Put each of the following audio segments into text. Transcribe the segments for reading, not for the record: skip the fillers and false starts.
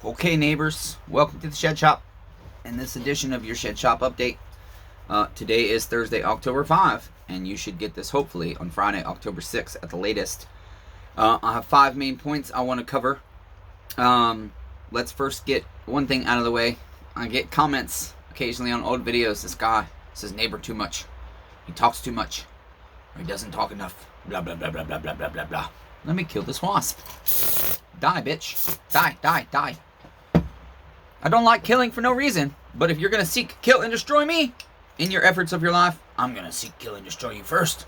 Okay, neighbors, welcome to the Shed Shop. In this edition of your Shed Shop update, today is Thursday, October 5, and you should get this hopefully on Friday, October 6 at the latest. I have 5 main points I want to cover. Let's first get one thing out of the way. I get comments occasionally on old videos. This guy says neighbor too much. He talks too much. Or he doesn't talk enough. Blah, blah, blah, blah, blah, blah, blah, blah, blah. Let me kill this wasp. Die, bitch. Die, die, die. I don't like killing for no reason, but if you're going to seek, kill, and destroy me in your efforts of your life, I'm going to seek, kill, and destroy you first.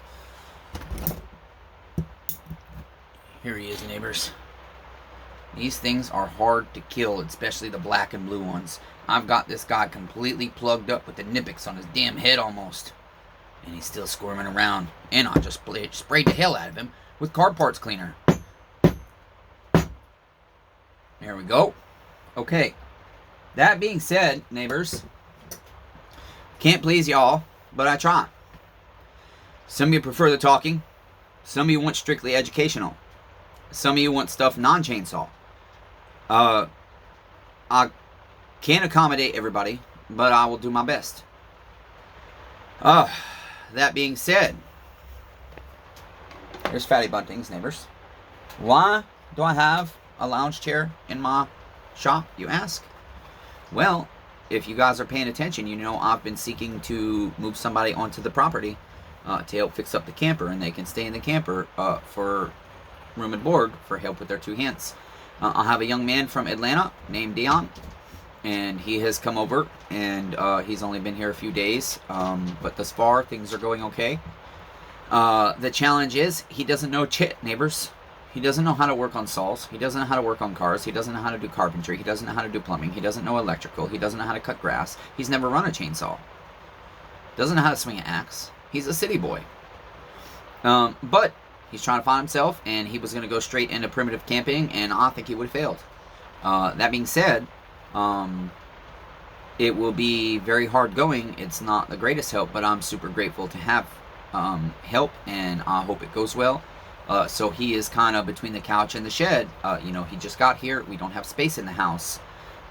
Here he is, neighbors. These things are hard to kill, especially the black and blue ones. I've got this guy completely plugged up with the Nipix on his damn head almost. And he's still squirming around. And I just sprayed the hell out of him with car parts cleaner. There we go. Okay. That being said, neighbors, can't please y'all, but I try. Some of you prefer the talking. Some of you want strictly educational. Some of you want stuff non-chainsaw. I can't accommodate everybody, but I will do my best. That being said, here's Fatty Bunting's, neighbors. Why do I have a lounge chair in my shop, you ask? Well, if you guys are paying attention, you know I've been seeking to move somebody onto the property to help fix up the camper, and they can stay in the camper for room and board for help with their 2 hands. I have a young man from Atlanta named Dion, and he has come over, and he's only been here a few days, but thus far things are going okay. The challenge is he doesn't know chit, neighbors. He doesn't know how to work on saws. He doesn't know how to work on cars. He doesn't know how to do carpentry. He doesn't know how to do plumbing. He doesn't know electrical. He doesn't know how to cut grass. He's never run a chainsaw. Doesn't know how to swing an axe. He's a city boy. But he's trying to find himself, and he was going to go straight into primitive camping, and I think he would have failed. That being said, it will be very hard going. It's not the greatest help, but I'm super grateful to have help, and I hope it goes well. So he is kind of between the couch and the shed. He just got here. We don't have space in the house.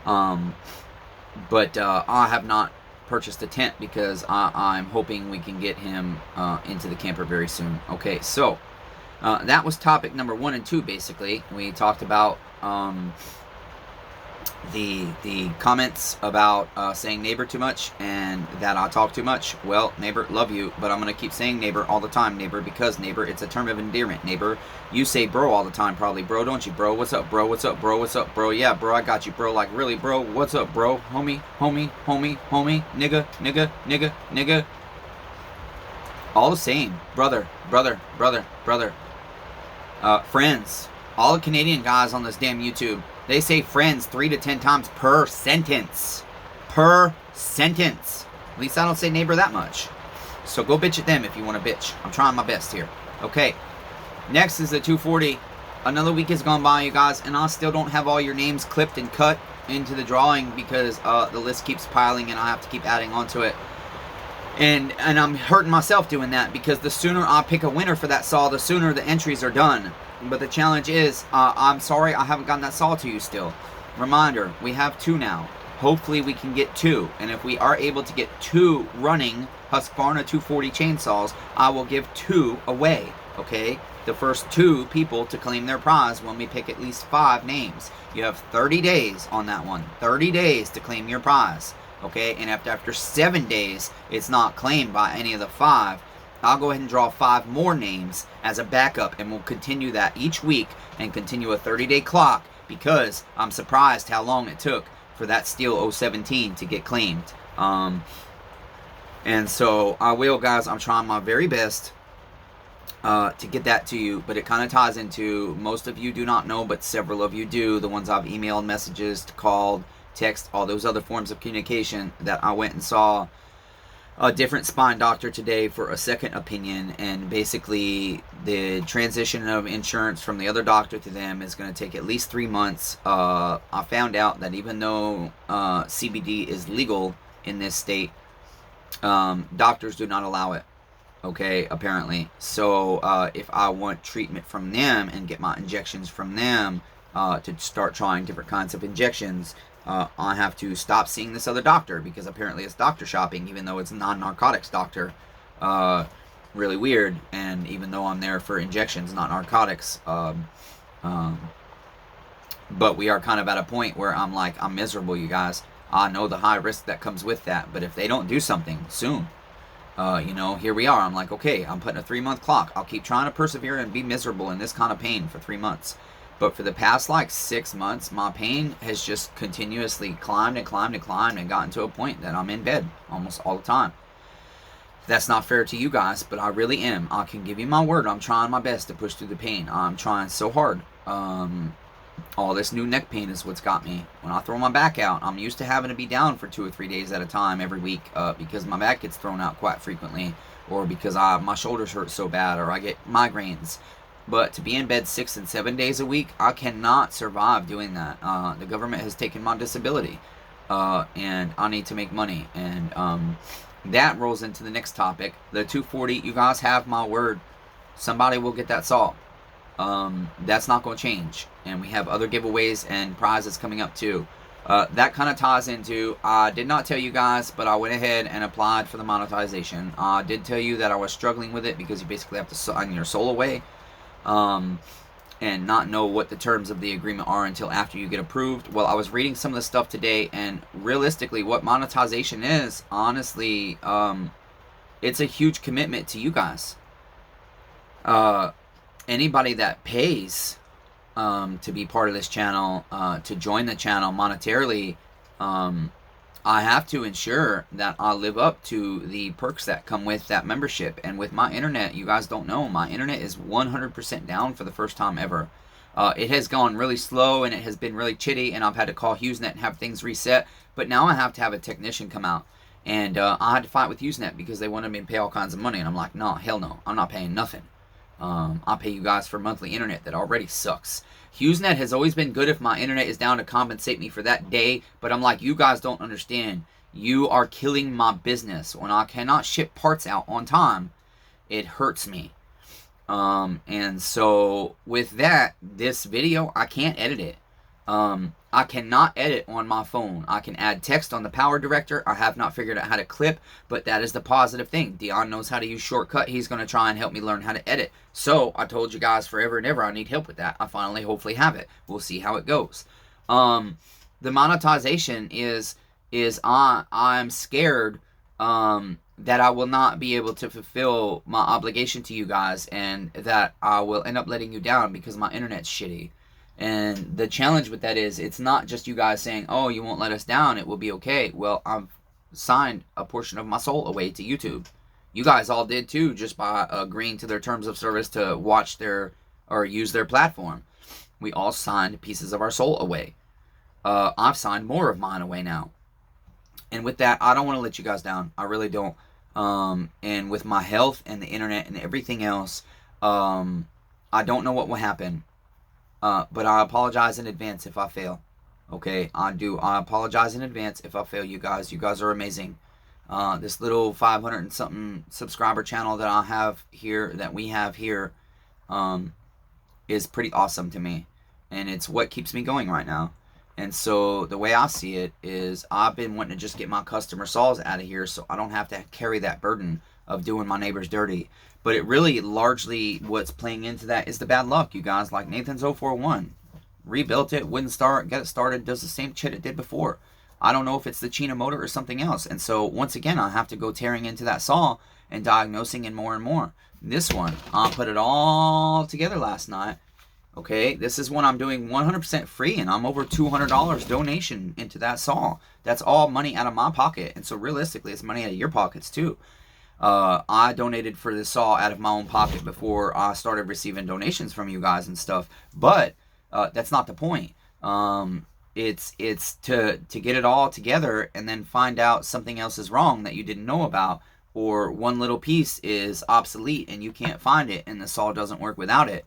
But I have not purchased a tent because I'm hoping we can get him into the camper very soon. Okay, so that was topic number 1 and 2, basically. We talked about the comments about saying neighbor too much and that I talk too much. Well, neighbor, love you, but I'm going to keep saying neighbor all the time, neighbor, because neighbor, it's a term of endearment. Neighbor, you say bro all the time, probably. Bro, don't you? Bro, what's up, bro? What's up, bro? What's up, bro? Yeah, bro, I got you, bro. Like, really, bro? What's up, bro? Homie, homie, homie, homie, nigga, nigga, nigga, nigga. All the same. Brother, brother, brother, brother. Friends. All the Canadian guys on this damn YouTube, they say friends 3 to 10 times per sentence. Per sentence. At least I don't say neighbor that much. So go bitch at them if you want to bitch. I'm trying my best here. Okay. Next is the 240. Another week has gone by, you guys, and I still don't have all your names clipped and cut into the drawing because the list keeps piling and I have to keep adding onto it. And I'm hurting myself doing that because the sooner I pick a winner for that saw, the sooner the entries are done. But the challenge is, I'm sorry I haven't gotten that saw to you still. Reminder, we have 2 now. Hopefully we can get 2. And if we are able to get 2 running Husqvarna 240 chainsaws, I will give 2 away. Okay? The first 2 people to claim their prize when we pick at least 5 names. You have 30 days on that one. 30 days to claim your prize. Okay? And after 7 days, it's not claimed by any of the 5. I'll go ahead and draw 5 more names as a backup, and we'll continue that each week and continue a 30-day clock because I'm surprised how long it took for that Steel 017 to get claimed. And so I will, guys. I'm trying my very best to get that to you, but it kind of ties into, most of you do not know, but several of you do, the ones I've emailed, messages, called, text, all those other forms of communication, that I went and saw a different spine doctor today for a second opinion, and basically the transition of insurance from the other doctor to them is going to take at least 3 months. I found out that even though CBD is legal in this state, doctors do not allow it. Okay, apparently. So if I want treatment from them and get my injections from them, to start trying different kinds of injections. I have to stop seeing this other doctor because apparently it's doctor shopping, even though it's a non-narcotics doctor. Really weird. And even though I'm there for injections, not narcotics. But we are kind of at a point where I'm like, I'm miserable, you guys. I know the high risk that comes with that. But if they don't do something soon, here we are. I'm like, okay, I'm putting a 3-month clock. I'll keep trying to persevere and be miserable in this kind of pain for 3 months. But for the past 6 months, my pain has just continuously climbed and climbed and climbed and gotten to a point that I'm in bed almost all the time. That's not fair to you guys, but I really am. I can give you my word. I'm trying my best to push through the pain. I'm trying so hard. All this new neck pain is what's got me. When I throw my back out, I'm used to having to be down for 2 or 3 days at a time every week because my back gets thrown out quite frequently, or because my shoulders hurt so bad, or I get migraines. But to be in bed 6 and 7 days a week, I cannot survive doing that. The government has taken my disability, and I need to make money. And that rolls into the next topic. The 240, you guys have my word. Somebody will get that saw. That's not going to change. And we have other giveaways and prizes coming up too. That kind of ties into, I did not tell you guys, but I went ahead and applied for the monetization. I did tell you that I was struggling with it because you basically have to sign your soul away. And not know what the terms of the agreement are until after you get approved. Well, I was reading some of the stuff today, and realistically, what monetization is, honestly, it's a huge commitment to you guys. Anybody that pays to be part of this channel, to join the channel monetarily, I have to ensure that I live up to the perks that come with that membership. And with my internet, you guys don't know, my internet is 100% down for the first time ever. It has gone really slow, and it has been really chitty, and I've had to call HughesNet and have things reset. But now I have to have a technician come out. And I had to fight with HughesNet because they wanted me to pay all kinds of money. And I'm like, no, hell no, I'm not paying nothing. I'll pay you guys for monthly internet that already sucks. HughesNet has always been good if my internet is down to compensate me for that day, but I'm like, you guys don't understand. You are killing my business. When I cannot ship parts out on time, it hurts me. And so with that, this video, I can't edit it. I cannot edit on my phone. I can add text on the Power Director. I have not figured out how to clip, but that is the positive thing. Dion knows how to use Shortcut. He's going to try and help me learn how to edit. So I told you guys forever and ever I need help with that. I finally hopefully have it. We'll see how it goes. The monetization is I'm scared that I will not be able to fulfill my obligation to you guys, and that I will end up letting you down because my internet's shitty. And the challenge with that is, it's not just you guys saying, oh, you won't let us down, it will be okay. Well, I've signed a portion of my soul away to YouTube. You guys all did too, just by agreeing to their terms of service to watch their, or use their platform. We all signed pieces of our soul away. I've signed more of mine away now. And with that, I don't want to let you guys down. I really don't. And with my health and the internet and everything else, I don't know what will happen. But I apologize in advance if I fail. Okay, I apologize in advance if I fail, you guys. You guys are amazing. This little 500 and something subscriber channel that I have here, that we have here, is pretty awesome to me. And it's what keeps me going right now. And so the way I see it is, I've been wanting to just get my customer saws out of here so I don't have to carry that burden of doing my neighbors dirty. But it really, largely, what's playing into that is the bad luck, you guys. Like Nathan's 041. Rebuilt it, wouldn't start, got it started, does the same shit it did before. I don't know if it's the China motor or something else. And so, once again, I have to go tearing into that saw and diagnosing and more and more. This one, I put it all together last night. Okay, this is one I'm doing 100% free, and I'm over $200 donation into that saw. That's all money out of my pocket. And so, realistically, it's money out of your pockets, too. I donated for this saw out of my own pocket before I started receiving donations from you guys and stuff. But that's not the point. It's to get it all together and then find out something else is wrong that you didn't know about, or one little piece is obsolete and you can't find it and the saw doesn't work without it.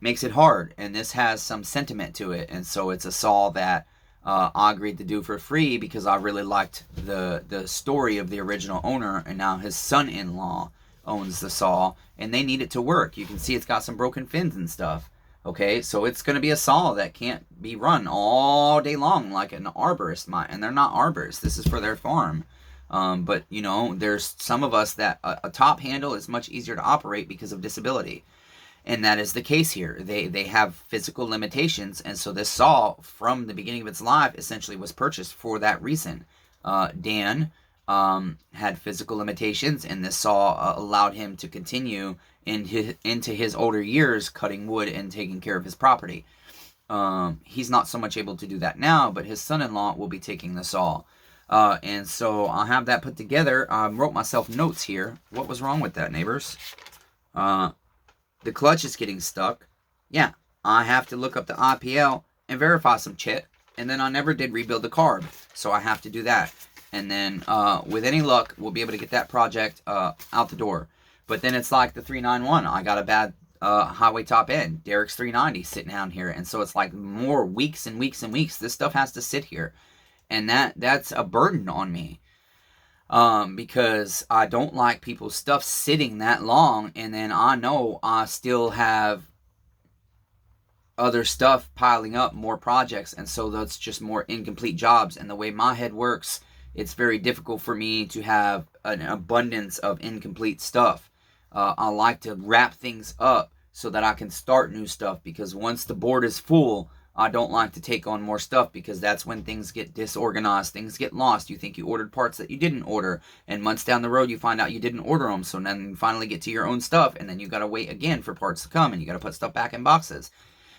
Makes it hard, and this has some sentiment to it. And so it's a saw that I agreed to do for free because I really liked the story of the original owner, and now his son-in-law owns the saw, and they need it to work. You can see it's got some broken fins and stuff. Okay, so it's going to be a saw that can't be run all day long like an arborist might. And they're not arborists. This is for their farm. But, you know, there's some of us that a top handle is much easier to operate because of disability. And that is the case here. They have physical limitations. And so this saw, from the beginning of its life, essentially was purchased for that reason. Dan had physical limitations, and this saw allowed him to continue into his older years cutting wood and taking care of his property. He's not so much able to do that now, but his son-in-law will be taking the saw. And so I'll have that put together. I wrote myself notes here. What was wrong with that, neighbors? The clutch is getting stuck. Yeah, I have to look up the IPL and verify some shit. And then I never did rebuild the carb, so I have to do that. And then, with any luck, we'll be able to get that project out the door. But then it's like the 391. I got a bad highway top end. Derek's 390 sitting down here. And so it's like more weeks and weeks and weeks. This stuff has to sit here. And that's a burden on me. Because I don't like people's stuff sitting that long. And then I know I still have other stuff piling up, more projects. And so that's just more incomplete jobs. And the way my head works, it's very difficult for me to have an abundance of incomplete stuff. I like to wrap things up so that I can start new stuff, because once the board is full, I don't like to take on more stuff, because that's when things get disorganized, things get lost. You think you ordered parts that you didn't order, and months down the road you find out you didn't order them, so then you finally get to your own stuff, and then you got to wait again for parts to come, and you got to put stuff back in boxes.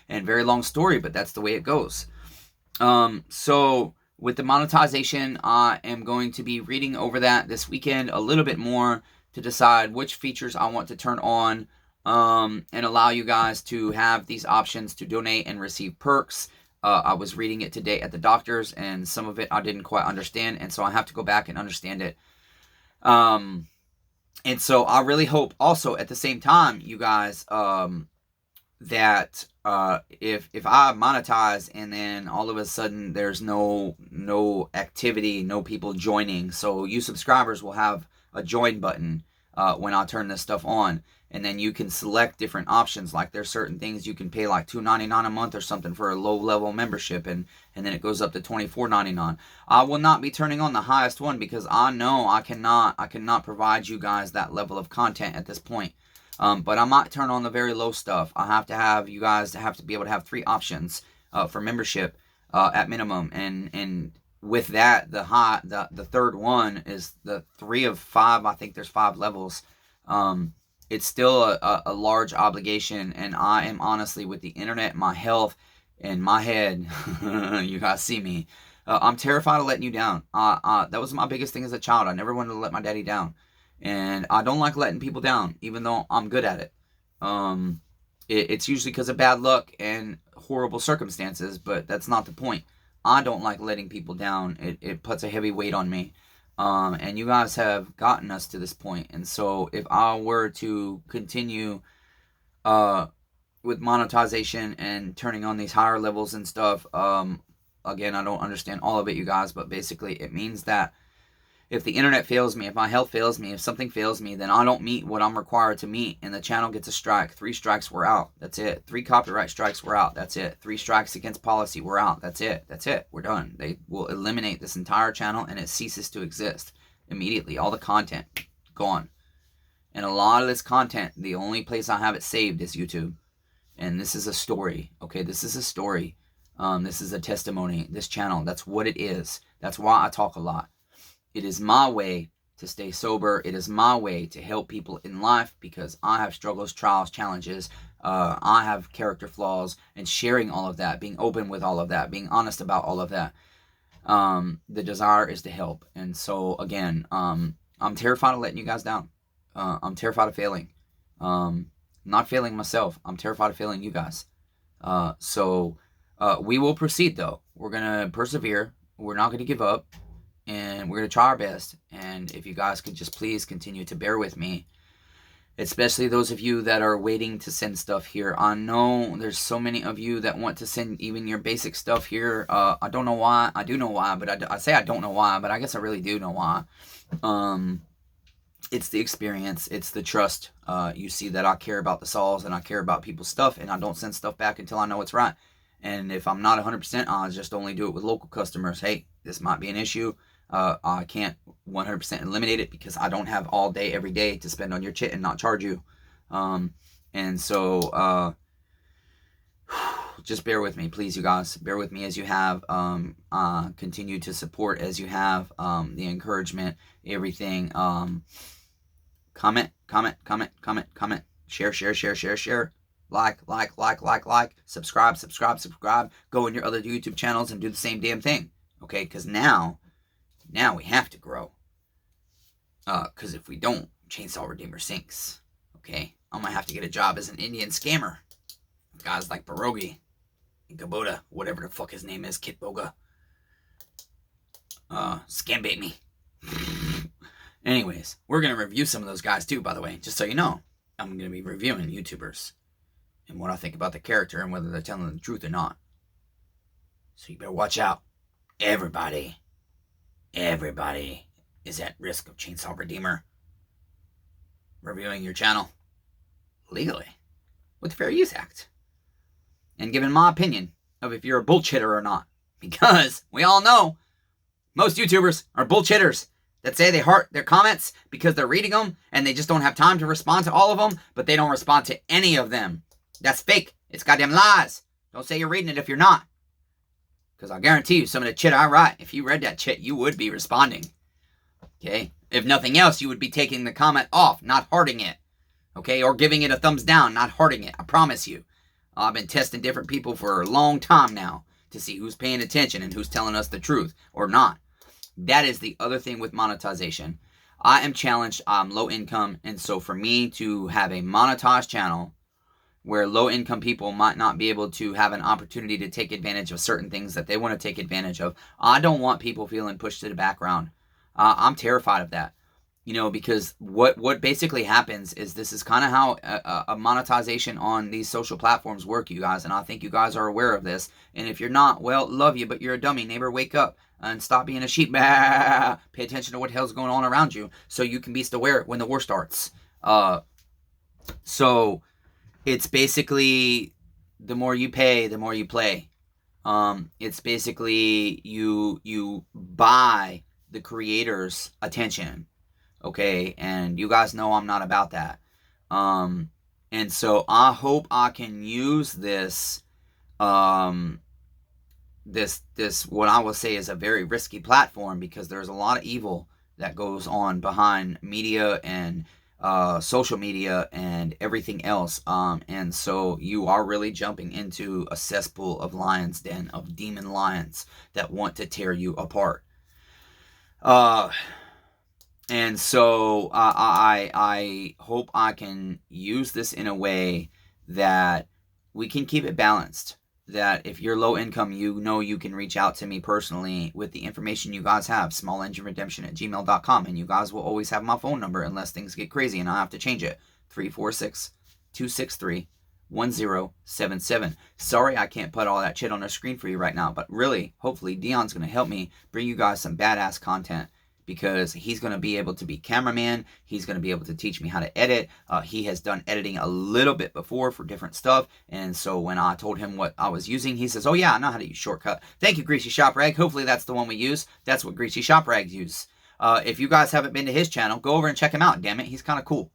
And very long story, but that's the way it goes. So with the monetization, I am going to be reading over that this weekend a little bit more to decide which features I want to turn on, and allow you guys to have these options to donate and receive perks. I was reading it today at the doctor's, and some of it I didn't quite understand, and so I have to go back and understand it. And so I really hope also at the same time, you guys, that if I monetize and then all of a sudden there's no activity, no people joining, so you subscribers will have a join button when I turn this stuff on, and then you can select different options. Like there's certain things you can pay like $2.99 a month or something for a low level membership, and then it goes up to $24.99. I will not be turning on the highest one, because I know I cannot provide you guys that level of content at this point. But I might turn on the very low stuff. I have to have you guys have to be able to have 3 options for membership at minimum, and with that, the third one is the 3 of 5. I think there's 5 levels. It's still a large obligation, and I am honestly, with the internet, my health, and my head, you guys see me. I'm terrified of letting you down. That was my biggest thing as a child. I never wanted to let my daddy down. And I don't like letting people down, even though I'm good at it. It's usually because of bad luck and horrible circumstances, but that's not the point. I don't like letting people down. It puts a heavy weight on me. And you guys have gotten us to this point. And so if I were to continue with monetization and turning on these higher levels and stuff, again, I don't understand all of it, you guys, but basically it means that if the internet fails me, if my health fails me, if something fails me, then I don't meet what I'm required to meet, and the channel gets a strike. 3 strikes, we're out. That's it. 3 copyright strikes, we're out. That's it. 3 strikes against policy, we're out. That's it. That's it. We're done. They will eliminate this entire channel, and it ceases to exist immediately. All the content, gone. And a lot of this content, the only place I have it saved is YouTube. And this is a story, okay? This is a story. This is a testimony. This channel, that's what it is. That's why I talk a lot. It is my way to stay sober. It is my way to help people in life, because I have struggles, trials, challenges. I have character flaws, and sharing all of that, being open with all of that, being honest about all of that. The desire is to help. And so again, I'm terrified of letting you guys down. I'm terrified of failing. Not failing myself. I'm terrified of failing you guys. So we will proceed though. We're going to persevere. We're not going to give up. And we're going to try our best. And if you guys could just please continue to bear with me, especially those of you that are waiting to send stuff here. I know there's so many of you that want to send even your basic stuff here. I don't know why. I do know why, but I say I don't know why, but I guess I really do know why. It's the experience. It's the trust. You see that I care about the saws and I care about people's stuff, and I don't send stuff back until I know it's right. And if I'm not 100%, I'll just only do it with local customers. Hey, this might be an issue. I can't 100% eliminate it because I don't have all day every day to spend on your chit and not charge you. And so just bear with me, please, you guys. Bear with me as you have. Continue to support as you have. The encouragement, everything. Comment. Share. Like. Subscribe. Go in your other YouTube channels and do the same damn thing. Okay, because now we have to grow. Because if we don't, Chainsaw Redeemer sinks. Okay, I'm gonna have to get a job as an Indian scammer. Guys like Pierogi and Kubota, whatever the fuck his name is, Kit Boga. Scam bait me. Anyways, we're gonna review some of those guys too, by the way, just so you know. I'm gonna be reviewing YouTubers and what I think about the character and whether they're telling the truth or not. So you better watch out. Everybody is at risk of Chainsaw Redeemer reviewing your channel legally with the Fair Use Act and giving my opinion of if you're a bullshitter or not, because we all know most YouTubers are bullshitters that say they heart their comments because they're reading them and they just don't have time to respond to all of them, but they don't respond to any of them. That's fake. It's goddamn lies. Don't say you're reading it if you're not. Because I guarantee you, some of the shit I write, if you read that shit, you would be responding. Okay? If nothing else, you would be taking the comment off, not hearting it. Okay? Or giving it a thumbs down, not hearting it. I promise you. I've been testing different people for a long time now to see who's paying attention and who's telling us the truth or not. That is the other thing with monetization. I am challenged. I'm low income. And so for me to have a monetized channel where low-income people might not be able to have an opportunity to take advantage of certain things that they want to take advantage of. I don't want people feeling pushed to the background. I'm terrified of that. You know, because what basically happens is this is kind of how a monetization on these social platforms work, you guys. And I think you guys are aware of this. And if you're not, well, love you, but you're a dummy. Neighbor, wake up and stop being a sheep. Pay attention to what the hell's going on around you so you can be aware when the war starts. So it's basically the more you pay, the more you play. It's basically you buy the creator's attention. Okay, and you guys know I'm not about that. And so I hope I can use this this what I will say is a very risky platform, because there's a lot of evil that goes on behind media and social media and everything else. And so you are really jumping into a cesspool of lions den, of demon lions that want to tear you apart. And so I hope I can use this in a way that we can keep it balanced. That if you're low income, you know you can reach out to me personally with the information you guys have, smallengineredemption@gmail.com, and you guys will always have my phone number unless things get crazy and I have to change it. 346-263-1077. Sorry I can't put all that shit on the screen for you right now, but really, hopefully, Dion's going to help me bring you guys some badass content, because he's going to be able to be cameraman. He's going to be able to teach me how to edit. He has done editing a little bit before for different stuff. And so when I told him what I was using, he says, oh yeah, I know how to use Shortcut. Thank you, Greasy Shop Rag. Hopefully that's the one we use. That's what Greasy Shop Rags use. If you guys haven't been to his channel, go over and check him out. Damn it, he's kind of cool.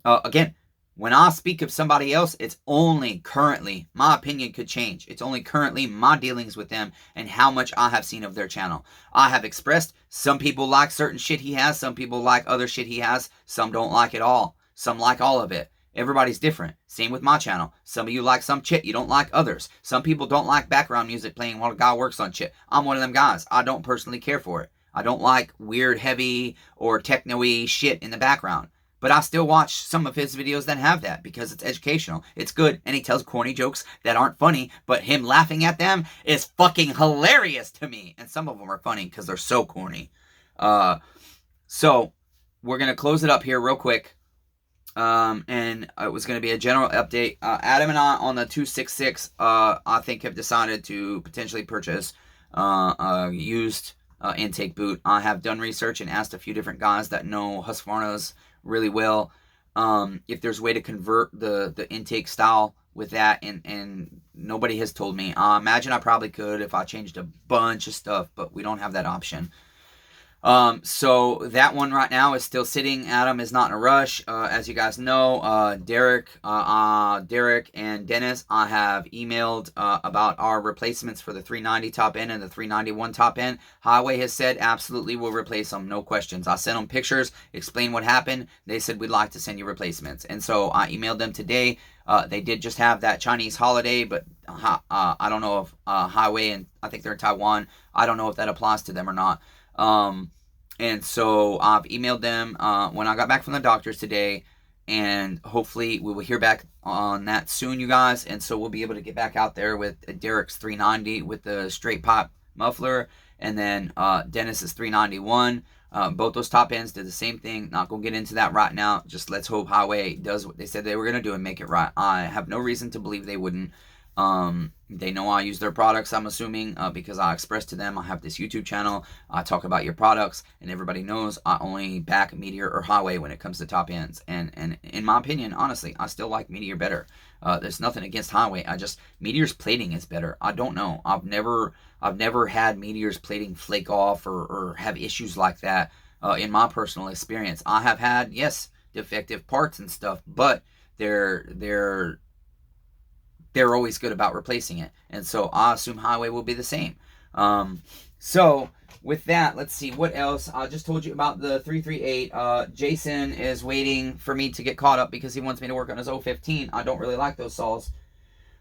Again, when I speak of somebody else, it's only currently, my opinion could change. It's only currently my dealings with them and how much I have seen of their channel. I have expressed, some people like certain shit he has, some people like other shit he has, some don't like it all. Some like all of it. Everybody's different. Same with my channel. Some of you like some shit, you don't like others. Some people don't like background music playing while a guy works on shit. I'm one of them guys. I don't personally care for it. I don't like weird, heavy, or techno-y shit in the background. But I still watch some of his videos that have that because it's educational. It's good. And he tells corny jokes that aren't funny. But him laughing at them is fucking hilarious to me. And some of them are funny because they're so corny. So we're going to close it up here real quick. And it was going to be a general update. Adam and I on the 266, I think have decided to potentially purchase a used intake boot. I have done research and asked a few different guys that know Husqvarna's really well. If there's a way to convert the intake style with that, and nobody has told me. Imagine I probably could if I changed a bunch of stuff, but we don't have that option. So that one right now is still sitting. Adam is not in a rush. As you guys know, Derek and Dennis, I have emailed about our replacements for the 390 top end and the 391 top end. Highway has said absolutely we'll replace them, no questions. I sent them pictures, explained what happened. They said we'd like to send you replacements, and so I emailed them today. They did just have that Chinese holiday, but I don't know if Highway, and I think they're in Taiwan, I don't know if that applies to them or not. And so I've emailed them when I got back from the doctors today, and hopefully we will hear back on that soon, you guys. And so we'll be able to get back out there with Derek's 390 with the straight pipe muffler, and then Dennis's 391. Both those top ends did the same thing. Not going to get into that right now. Just let's hope Highway does what they said they were going to do and make it right. I have no reason to believe they wouldn't. They know I use their products, I'm assuming, because I expressed to them I have this YouTube channel, I talk about your products, and everybody knows I only back Meteor or Highway when it comes to top ends. And in my opinion, honestly, I still like Meteor better. There's nothing against Highway. Meteor's plating is better. I don't know. I've never had Meteor's plating flake off or have issues like that in my personal experience. I have had, yes, defective parts and stuff, but they're always good about replacing it. And so I assume Highway will be the same. So with that, let's see what else. I just told you about the 338. Jason is waiting for me to get caught up because he wants me to work on his 015. I don't really like those saws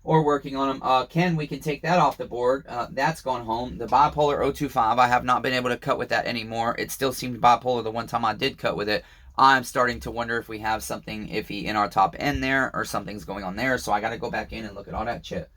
or working on them. Ken, we can take that off the board. That's gone home. The bipolar 025, I have not been able to cut with that anymore. It still seemed bipolar the one time I did cut with it. I'm starting to wonder if we have something iffy in our top end there, or something's going on there. So I got to go back in and look at all that shit.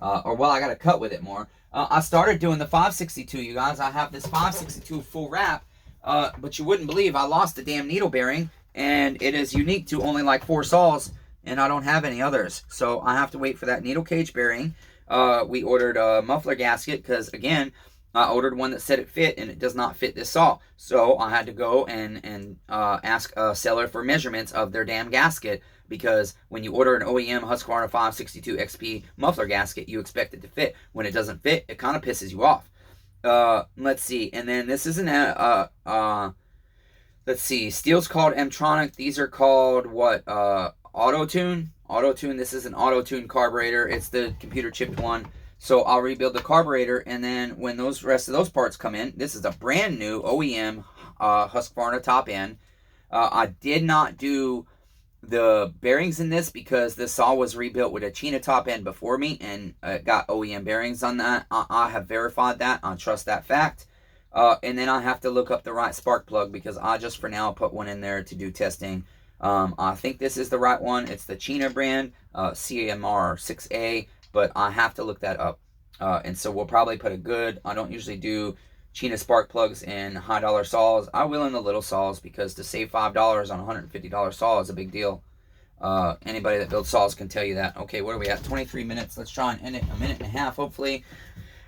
I got to cut with it more. I started doing the 562, you guys. I have this 562 full wrap, but you wouldn't believe I lost the damn needle bearing, and it is unique to only like 4 saws, and I don't have any others. So I have to wait for that needle cage bearing. We ordered a muffler gasket because, again, I ordered one that said it fit, and it does not fit this saw. So I had to go and ask a seller for measurements of their damn gasket, because when you order an OEM Husqvarna 562 XP muffler gasket, you expect it to fit. When it doesn't fit, it kind of pisses you off. Let's see. And then this isn't let's see. Steel's called M-Tronic. These are called what? Auto-Tune. Auto-Tune. This is an Auto-Tune carburetor. It's the computer chipped one. So I'll rebuild the carburetor, and then when those rest of those parts come in, this is a brand new OEM Husqvarna top end. I did not do the bearings in this because this saw was rebuilt with a China top end before me, and got OEM bearings on that. I have verified that. I trust that fact. And then I have to look up the right spark plug, because I just for now put one in there to do testing. I think this is the right one. It's the China brand, CMR 6A. But I have to look that up. And so we'll probably put a good, I don't usually do China spark plugs in high dollar saws. I will in the little saws, because to save $5 on a $150 saw is a big deal. Anybody that builds saws can tell you that. Okay, what are we at? 23 minutes. Let's try and end it in a minute and a half, hopefully.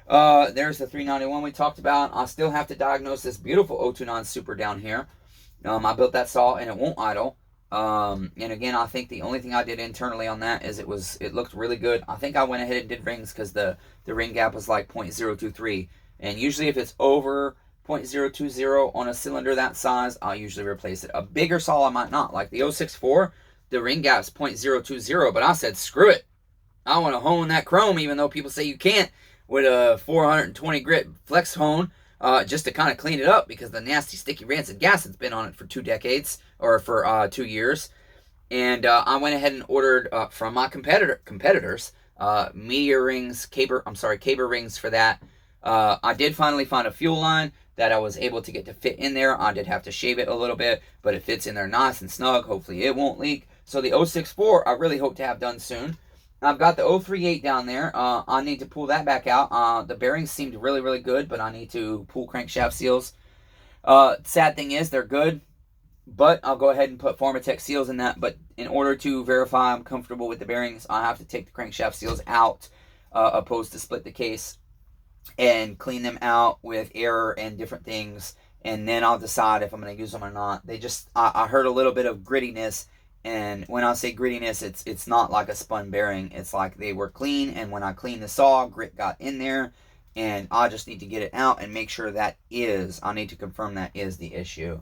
There's the 391 we talked about. I still have to diagnose this beautiful 029 Super down here. I built that saw and it won't idle. And again, I think the only thing I did internally on that is it looked really good. I think I went ahead and did rings because the ring gap was like 0.023, and usually if it's over 0.020 on a cylinder that size, I'll usually replace it. A bigger saw I might not, like the 064, the ring gap's 0.020, but I said screw it, I want to hone that chrome, even though people say you can't, with a 420 grit flex hone, just to kind of clean it up, because the nasty sticky rancid gas has been on it for 2 decades, or for 2 years. And I went ahead and ordered from my competitors Meteor rings, Caber rings for that. I did finally find a fuel line that I was able to get to fit in there. I did have to shave it a little bit, but it fits in there nice and snug. Hopefully it won't leak. So the 064 I really hope to have done soon. I've got the 038 down there. I need to pull that back out. The bearings seemed really, really good, but I need to pull crankshaft seals. Sad thing is, they're good, but I'll go ahead and put Formatec seals in that. But in order to verify I'm comfortable with the bearings, I have to take the crankshaft seals out, opposed to split the case and clean them out with air and different things, and then I'll decide if I'm going to use them or not. They just, I heard a little bit of grittiness, and when I say grittiness, it's not like a spun bearing. It's like they were clean, and when I cleaned the saw, grit got in there, and I just need to get it out and make sure I need to confirm that is the issue.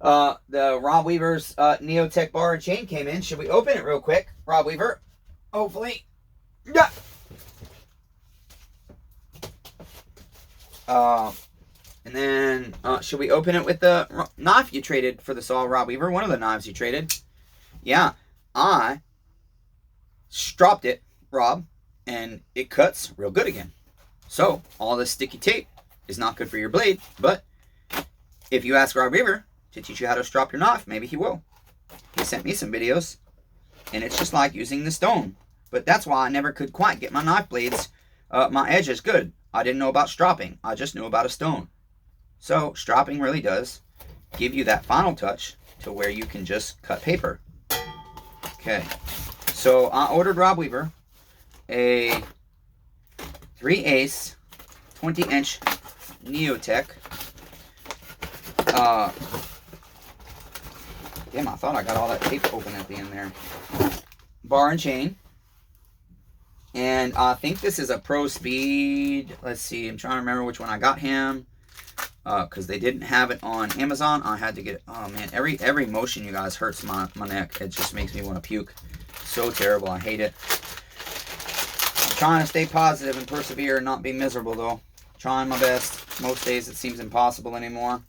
The Rob Weaver's Neotech bar and chain came in. Should we open it real quick? Rob Weaver, hopefully. Yeah. And then, should we open it with the knife you traded for the saw, Rob Weaver? One of the knives you traded. Yeah, I stropped it, Rob, and it cuts real good again. So, all this sticky tape is not good for your blade, but if you ask Rob Weaver to teach you how to strop your knife, maybe he will. He sent me some videos, and it's just like using the stone. But that's why I never could quite get my knife blades, my edges good. I didn't know about stropping. I just knew about a stone. So, stropping really does give you that final touch to where you can just cut paper. Okay, so I ordered Rob Weaver a 3/8 20-inch Neotech. Damn, I thought I got all that tape open at the end there. Bar and chain. And I think this is a Pro Speed. Let's see, I'm trying to remember which one I got him. Because they didn't have it on Amazon. I had to get it. Oh man, every motion, you guys, hurts my neck. It just makes me want to puke. So terrible. I hate it. I'm trying to stay positive and persevere and not be miserable though. Trying my best. Most days it seems impossible anymore.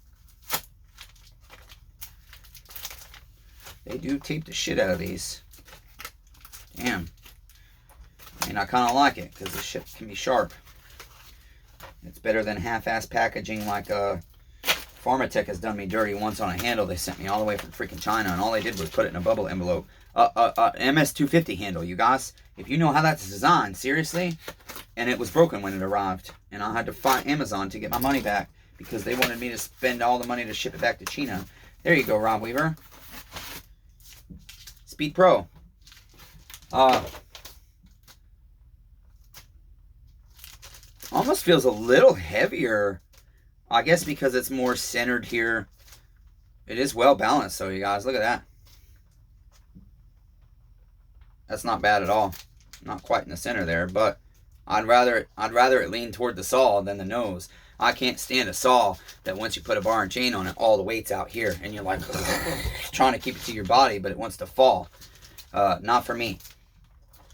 They do tape the shit out of these. Damn. And I kind of like it because the shit can be sharp. It's better than half-ass packaging like Pharmatech has done me dirty once on a handle they sent me all the way from freaking China, and all they did was put it in a bubble envelope. MS-250 handle, you guys. If you know how that's designed, seriously. And it was broken when it arrived. And I had to fight Amazon to get my money back because they wanted me to spend all the money to ship it back to China. There you go, Rob Weaver. Speed Pro. Almost feels a little heavier. I guess because it's more centered here. It is well balanced, so you guys, look at that. That's not bad at all. Not quite in the center there, but I'd rather it lean toward the saw than the nose. I can't stand a saw that once you put a bar and chain on it, all the weight's out here, and you're like trying to keep it to your body, but it wants to fall. Not for me.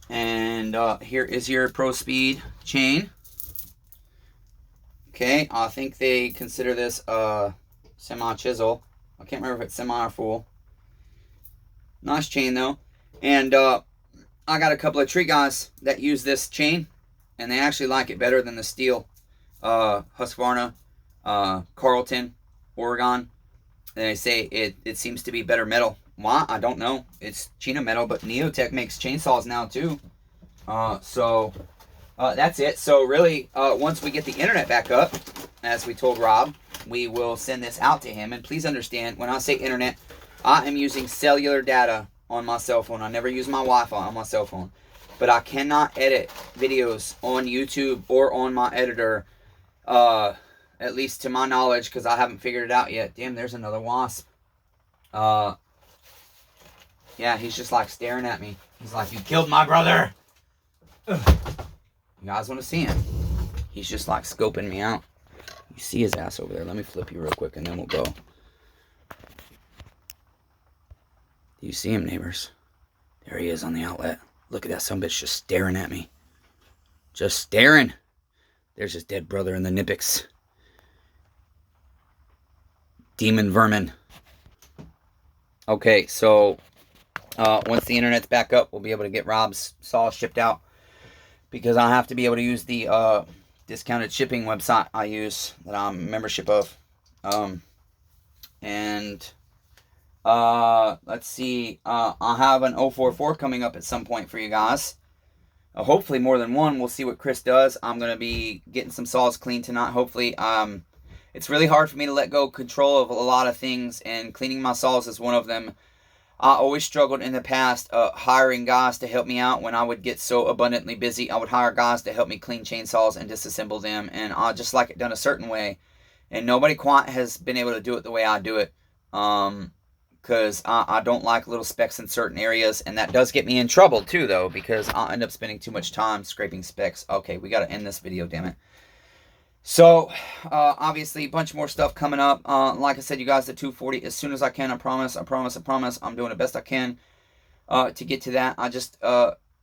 And here is your Pro Speed chain. Okay, I think they consider this a semi-chisel. I can't remember if it's semi or full. Nice chain though. And I got a couple of tree guys that use this chain, and they actually like it better than the steel. Husqvarna, Carlton, Oregon. And they say it seems to be better metal. Why? I don't know. It's China metal, but Neotech makes chainsaws now too. That's it. So really, once we get the internet back up, as we told Rob, we will send this out to him. And please understand, when I say internet, I am using cellular data on my cell phone. I never use my Wi-Fi on my cell phone. But I cannot edit videos on YouTube or on my editor, at least to my knowledge, because I haven't figured it out yet. Damn, there's another wasp. Yeah, he's just like staring at me. He's like, you killed my brother. Ugh. You guys want to see him? He's just like scoping me out. You see his ass over there. Let me flip you real quick and then we'll go. Do you see him, neighbors? There he is on the outlet. Look at that sumbitch just staring at me. Just staring. There's his dead brother in the Nipix. Demon vermin. Okay, so once the internet's back up, we'll be able to get Rob's saw shipped out. Because I have to be able to use the discounted shipping website I use that I'm a membership of. Let's see. I have an 044 coming up at some point for you guys. Hopefully more than one. We'll see what Chris does. I'm going to be getting some saws cleaned tonight. Hopefully. It's really hard for me to let go control of a lot of things. And cleaning my saws is one of them. I always struggled in the past hiring guys to help me out when I would get so abundantly busy. I would hire guys to help me clean chainsaws and disassemble them, and I just like it done a certain way. And nobody quite has been able to do it the way I do it. Because I don't like little specks in certain areas, and that does get me in trouble too, though, because I end up spending too much time scraping specks. Okay, we got to end this video, damn it. So, obviously, a bunch more stuff coming up. Like I said, you guys, at 240 as soon as I can. I promise. I promise. I promise. I'm doing the best I can to get to that.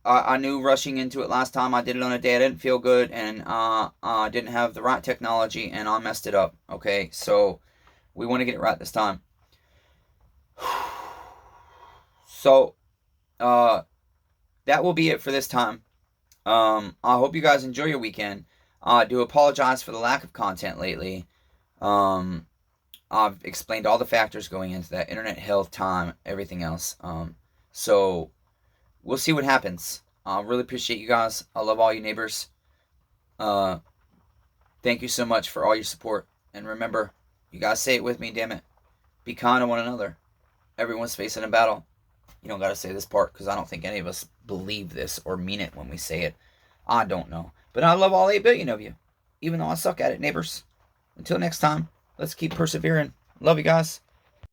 I knew rushing into it last time. I did it on a day I didn't feel good, and I didn't have the right technology, and I messed it up. Okay, so we want to get it right this time. So, that will be it for this time. I hope you guys enjoy your weekend. I do apologize for the lack of content lately. I've explained all the factors going into that: internet, health, time, everything else. So we'll see what happens. I really appreciate you guys. I love all you neighbors. Thank you so much for all your support. And remember, you guys say it with me, damn it. Be kind to one another. Everyone's facing a battle. You don't got to say this part because I don't think any of us believe this or mean it when we say it. I don't know. But I love all 8 billion of you, even though I suck at it, neighbors. Until next time, let's keep persevering. Love you guys.